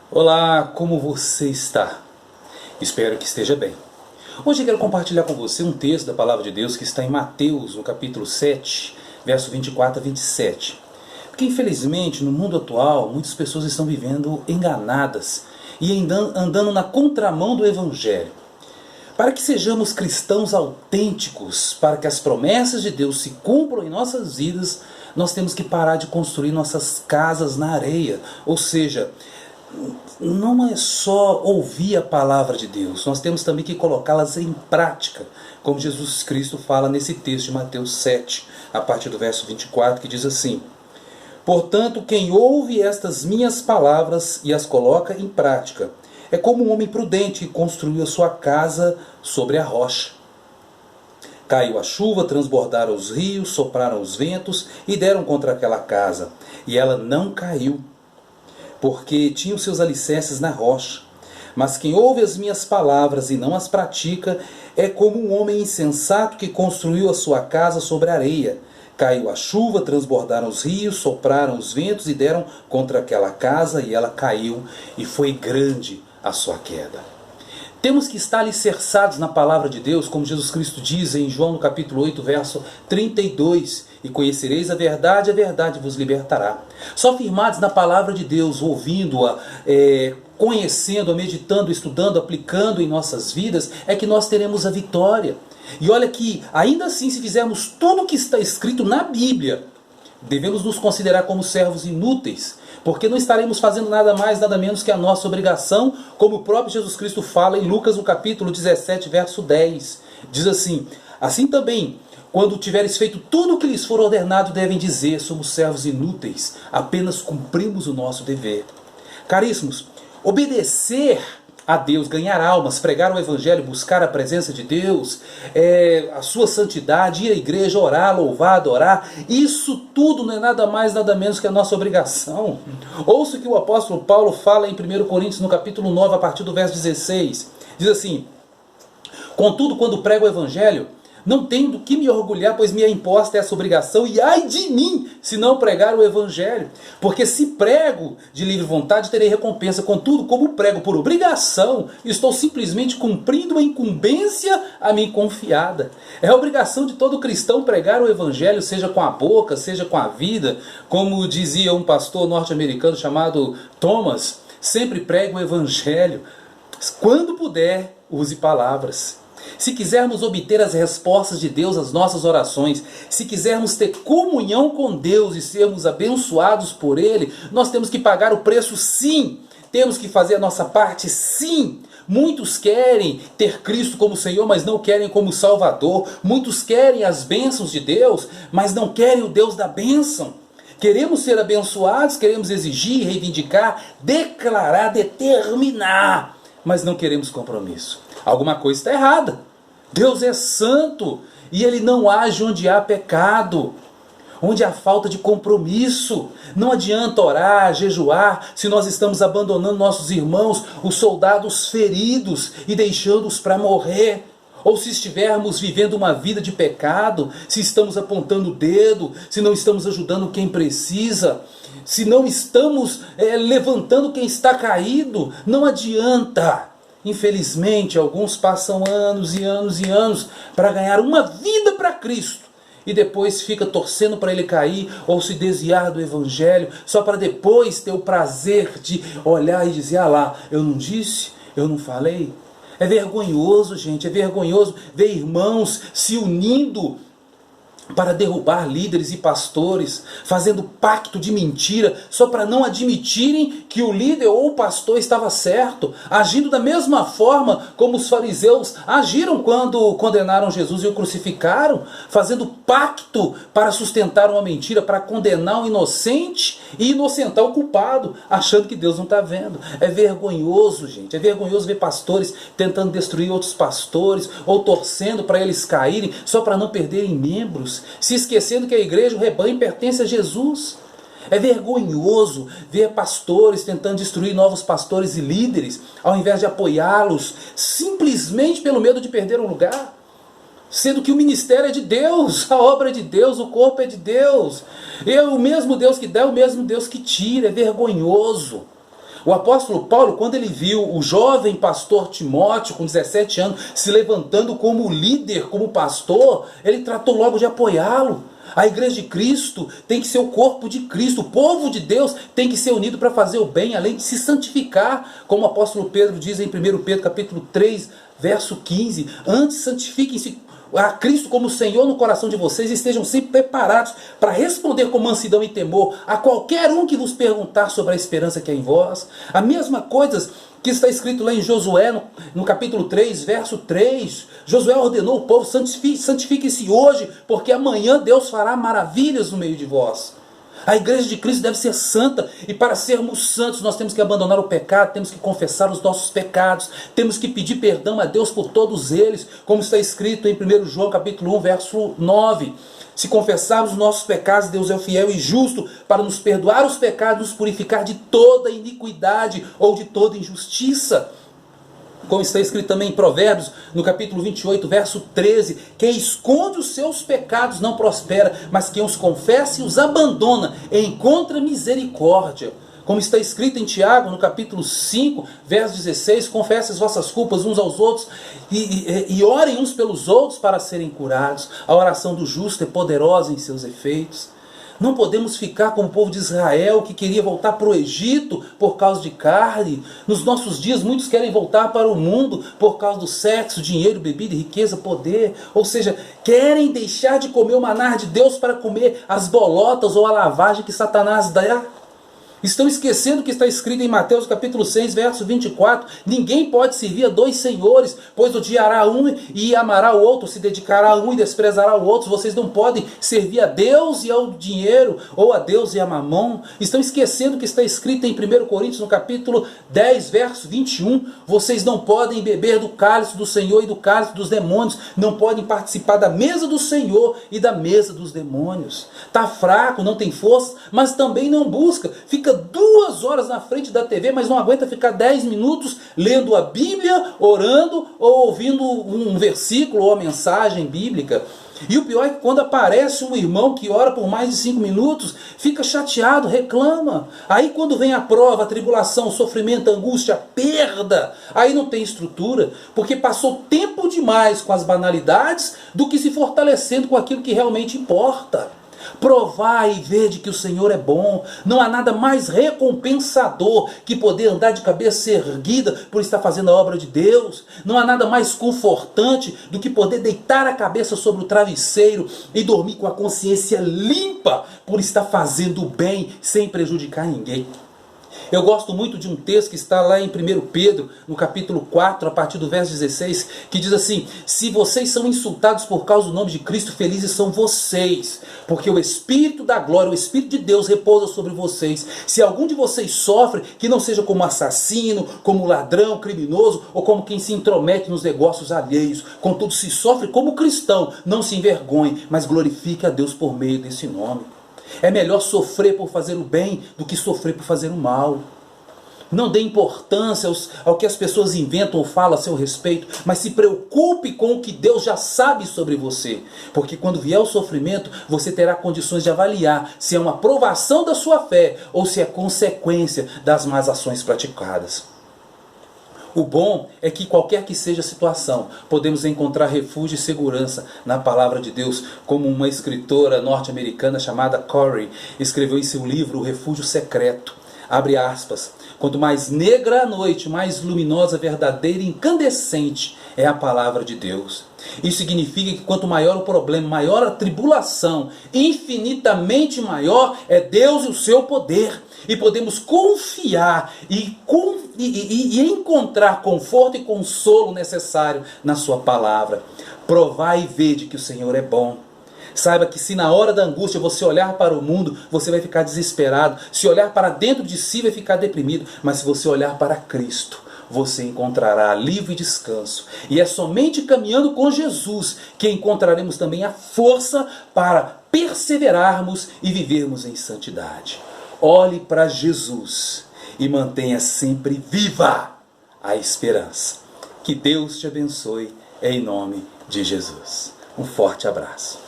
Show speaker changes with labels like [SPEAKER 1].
[SPEAKER 1] Olá, como você está? Espero que esteja bem. Hoje eu quero compartilhar com você um texto da Palavra de Deus que está em Mateus, no capítulo 7, verso 24 a 27. Porque infelizmente no mundo atual muitas pessoas estão vivendo enganadas e andando na contramão do Evangelho. Para que sejamos cristãos autênticos, para que as promessas de Deus se cumpram em nossas vidas, nós temos que parar de construir nossas casas na areia. Ou seja, não é só ouvir a palavra de Deus, nós temos também que colocá-las em prática, como Jesus Cristo fala nesse texto de Mateus 7, a partir do verso 24, que diz assim: Portanto, quem ouve estas minhas palavras e as coloca em prática, é como um homem prudente que construiu a sua casa sobre a rocha. Caiu a chuva, transbordaram os rios, sopraram os ventos e deram contra aquela casa, e ela não caiu, porque tinha os seus alicerces na rocha. Mas quem ouve as minhas palavras e não as pratica, é como um homem insensato que construiu a sua casa sobre a areia. Caiu a chuva, transbordaram os rios, sopraram os ventos e deram contra aquela casa, e ela caiu, e foi grande a sua queda. Temos que estar alicerçados na palavra de Deus, como Jesus Cristo diz em João no capítulo 8, verso 32, e conhecereis a verdade vos libertará. Só firmados na palavra de Deus, ouvindo-a, conhecendo-a, meditando, estudando, aplicando em nossas vidas, é que nós teremos a vitória. E olha que, ainda assim, se fizermos tudo o que está escrito na Bíblia, devemos nos considerar como servos inúteis, porque não estaremos fazendo nada mais, nada menos que a nossa obrigação, como o próprio Jesus Cristo fala em Lucas no capítulo 17, verso 10. Diz assim: assim também, quando tiveres feito tudo o que lhes for ordenado, devem dizer: somos servos inúteis, apenas cumprimos o nosso dever. Caríssimos, obedecer a Deus, ganhar almas, pregar o Evangelho, buscar a presença de Deus, a sua santidade, ir à igreja, orar, louvar, adorar, isso tudo não é nada mais, nada menos que a nossa obrigação. Ouça o que o apóstolo Paulo fala em 1 Coríntios, no capítulo 9, a partir do verso 16. Diz assim: Contudo, quando prego o Evangelho, não tenho do que me orgulhar, pois me é imposta essa obrigação, e ai de mim, se não pregar o Evangelho. Porque se prego de livre vontade, terei recompensa. Contudo, como prego por obrigação, estou simplesmente cumprindo a incumbência a mim confiada. É a obrigação de todo cristão pregar o Evangelho, seja com a boca, seja com a vida. Como dizia um pastor norte-americano chamado Thomas, sempre pregue o Evangelho. Quando puder, use palavras. Se quisermos obter as respostas de Deus às nossas orações, se quisermos ter comunhão com Deus e sermos abençoados por Ele, nós temos que pagar o preço, sim. Temos que fazer a nossa parte, sim. Muitos querem ter Cristo como Senhor, mas não querem como Salvador. Muitos querem as bênçãos de Deus, mas não querem o Deus da bênção. Queremos ser abençoados, queremos exigir, reivindicar, declarar, determinar, mas não queremos compromisso. Alguma coisa está errada. Deus é santo e Ele não age onde há pecado, onde há falta de compromisso. Não adianta orar, jejuar, se nós estamos abandonando nossos irmãos, os soldados feridos, e deixando-os para morrer. Ou se estivermos vivendo uma vida de pecado, se estamos apontando o dedo, se não estamos ajudando quem precisa, se não estamos levantando quem está caído, não adianta. Infelizmente, alguns passam anos e anos e anos para ganhar uma vida para Cristo, e depois fica torcendo para ele cair ou se desviar do Evangelho, só para depois ter o prazer de olhar e dizer: ah lá, eu não disse, eu não falei. É vergonhoso, gente, é vergonhoso ver irmãos se unindo para derrubar líderes e pastores, fazendo pacto de mentira, só para não admitirem que o líder ou o pastor estava certo, agindo da mesma forma como os fariseus agiram quando condenaram Jesus e o crucificaram, fazendo pacto para sustentar uma mentira, para condenar o inocente e inocentar o culpado, achando que Deus não está vendo. É vergonhoso, gente, é vergonhoso ver pastores tentando destruir outros pastores, ou torcendo para eles caírem, só para não perderem membros, se esquecendo que a igreja, o rebanho, pertence a Jesus. É vergonhoso ver pastores tentando destruir novos pastores e líderes, ao invés de apoiá-los, simplesmente pelo medo de perder um lugar. Sendo que o ministério é de Deus, a obra é de Deus, o corpo é de Deus. É o mesmo Deus que dá, é o mesmo Deus que tira. É vergonhoso. O apóstolo Paulo, quando ele viu o jovem pastor Timóteo, com 17 anos, se levantando como líder, como pastor, ele tratou logo de apoiá-lo. A igreja de Cristo tem que ser o corpo de Cristo. O povo de Deus tem que ser unido para fazer o bem, além de se santificar, como o apóstolo Pedro diz em 1 Pedro capítulo 3, verso 15. Antes santifiquem-se a Cristo como Senhor no coração de vocês, e estejam sempre preparados para responder com mansidão e temor a qualquer um que vos perguntar sobre a esperança que é em vós. A mesma coisa que está escrito lá em Josué, no capítulo 3, verso 3. Josué ordenou o povo: santifique-se hoje, porque amanhã Deus fará maravilhas no meio de vós. A igreja de Cristo deve ser santa, e para sermos santos nós temos que abandonar o pecado, temos que confessar os nossos pecados, temos que pedir perdão a Deus por todos eles, como está escrito em 1 João capítulo 1, verso 9. Se confessarmos os nossos pecados, Deus é fiel e justo para nos perdoar os pecados, nos purificar de toda iniquidade ou de toda injustiça. Como está escrito também em Provérbios, no capítulo 28, verso 13, quem esconde os seus pecados não prospera, mas quem os confessa e os abandona encontra misericórdia. Como está escrito em Tiago, no capítulo 5, verso 16, confessem as vossas culpas uns aos outros e orem uns pelos outros para serem curados. A oração do justo é poderosa em seus efeitos. Não podemos ficar como o povo de Israel, que queria voltar para o Egito por causa de carne. Nos nossos dias, muitos querem voltar para o mundo por causa do sexo, dinheiro, bebida, riqueza, poder. Ou seja, querem deixar de comer o maná de Deus para comer as bolotas ou a lavagem que Satanás dá. Estão esquecendo o que está escrito em Mateus capítulo 6, verso 24. Ninguém pode servir a dois senhores, pois odiará um e amará o outro, se dedicará a um e desprezará o outro. Vocês não podem servir a Deus e ao dinheiro, ou a Deus e a mamão. Estão esquecendo o que está escrito em 1 Coríntios, no capítulo 10, verso 21. Vocês não podem beber do cálice do Senhor e do cálice dos demônios. Não podem participar da mesa do Senhor e da mesa dos demônios. Está fraco, não tem força, mas também não busca. Fica 2 horas na frente da TV, mas não aguenta ficar 10 minutos lendo a Bíblia, orando ou ouvindo um versículo ou a mensagem bíblica. E o pior é que quando aparece um irmão que ora por mais de 5 minutos, fica chateado, reclama. Aí quando vem a prova, a tribulação, o sofrimento, a angústia, a perda, aí não tem estrutura, porque passou tempo demais com as banalidades do que se fortalecendo com aquilo que realmente importa. Provai e vede que o Senhor é bom. Não há nada mais recompensador que poder andar de cabeça erguida por estar fazendo a obra de Deus. Não há nada mais confortante do que poder deitar a cabeça sobre o travesseiro e dormir com a consciência limpa por estar fazendo o bem sem prejudicar ninguém. Eu gosto muito de um texto que está lá em 1 Pedro, no capítulo 4, a partir do verso 16, que diz assim: se vocês são insultados por causa do nome de Cristo, felizes são vocês, porque o Espírito da glória, o Espírito de Deus repousa sobre vocês. Se algum de vocês sofre, que não seja como assassino, como ladrão, criminoso, ou como quem se intromete nos negócios alheios. Contudo, se sofre como cristão, não se envergonhe, mas glorifique a Deus por meio desse nome. É melhor sofrer por fazer o bem do que sofrer por fazer o mal. Não dê importância ao que as pessoas inventam ou falam a seu respeito, mas se preocupe com o que Deus já sabe sobre você. Porque quando vier o sofrimento, você terá condições de avaliar se é uma provação da sua fé ou se é consequência das más ações praticadas. O bom é que qualquer que seja a situação, podemos encontrar refúgio e segurança na palavra de Deus, como uma escritora norte-americana chamada Corey escreveu em seu livro O Refúgio Secreto. Abre aspas: quanto mais negra a noite, mais luminosa, verdadeira e incandescente é a palavra de Deus. Isso significa que quanto maior o problema, maior a tribulação, infinitamente maior é Deus e o seu poder. E podemos confiar e encontrar conforto e consolo necessário na sua palavra. Provai e vede que o Senhor é bom. Saiba que se na hora da angústia você olhar para o mundo, você vai ficar desesperado. Se olhar para dentro de si, vai ficar deprimido. Mas se você olhar para Cristo, você encontrará alívio e descanso. E é somente caminhando com Jesus que encontraremos também a força para perseverarmos e vivermos em santidade. Olhe para Jesus e mantenha sempre viva a esperança. Que Deus te abençoe em nome de Jesus. Um forte abraço.